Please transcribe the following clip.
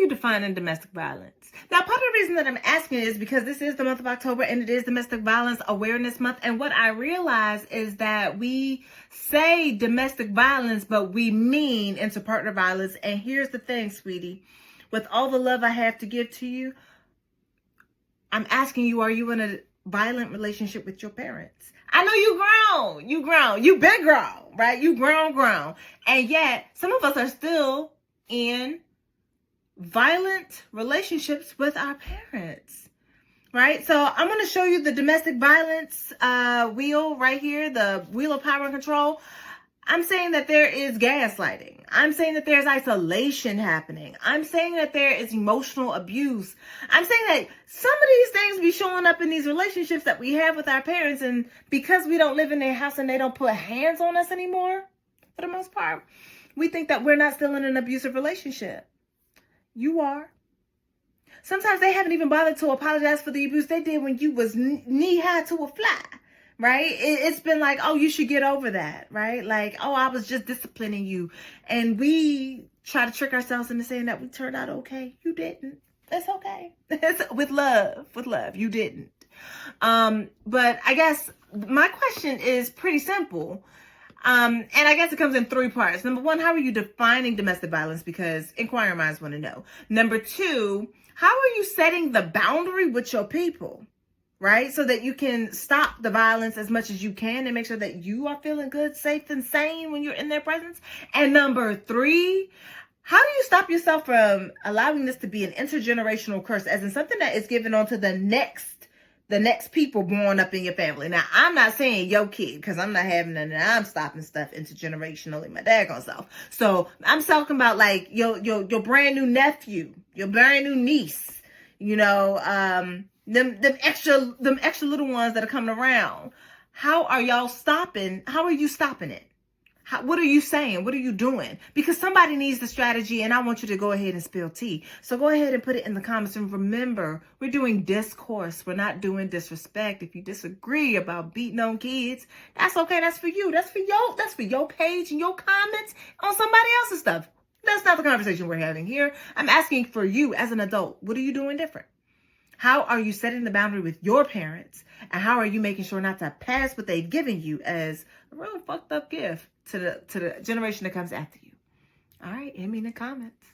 you defining domestic violence? Now, part of the reason that I'm asking is because this is the month of October and it is Domestic Violence Awareness Month. And what I realize is that we say domestic violence, but we mean interpartner violence. And here's the thing, sweetie. With all the love I have to give to you, I'm asking you, are you in a violent relationship with your parents? I know you've been grown, right? You grown. And yet some of us are still in violent relationships with our parents, right? So I'm going to show you the domestic violence wheel right here, the wheel of power and control. I'm saying that there is gaslighting. I'm saying that there's isolation happening. I'm saying that there is emotional abuse. I'm saying that some of these things be showing up in these relationships that we have with our parents, and because we don't live in their house and they don't put hands on us anymore, for the most part, we think that we're not still in an abusive relationship. You are. Sometimes they haven't even bothered to apologize for the abuse they did when you was knee-high to a fly. Right? It's been like, oh, you should get over that, right? Like, oh, I was just disciplining you. And we try to trick ourselves into saying that we turned out okay. You didn't. It's okay. It's with love. You didn't. But I guess my question is pretty simple. And I guess it comes in three parts. Number one, how are you defining domestic violence? Because inquiring minds want to know. Number two, how are you setting the boundary with your people? Right? So that you can stop the violence as much as you can and make sure that you are feeling good, safe, and sane when you're in their presence. And number three, how do you stop yourself from allowing this to be an intergenerational curse, as in something that is given on to the next people born up in your family? Now, I'm not saying your kid, because I'm not having none, and I'm stopping stuff intergenerationally, my daggone self. So I'm talking about like your brand new nephew, your brand new niece, them extra little ones that are coming around. How are you stopping it? What are you saying? What are you doing? Because somebody needs the strategy, and I want you to go ahead and spill tea. So go ahead and put it in the comments. And remember, we're doing discourse. We're not doing disrespect. If you disagree about beating on kids, that's okay. That's for you. That's for your page and your comments on somebody else's stuff. That's not the conversation we're having here. I'm asking for you as an adult. What are you doing different? How are you setting the boundary with your parents? And how are you making sure not to pass what they've given you as a real fucked up gift to the generation that comes after you? All right, hit me in the comments.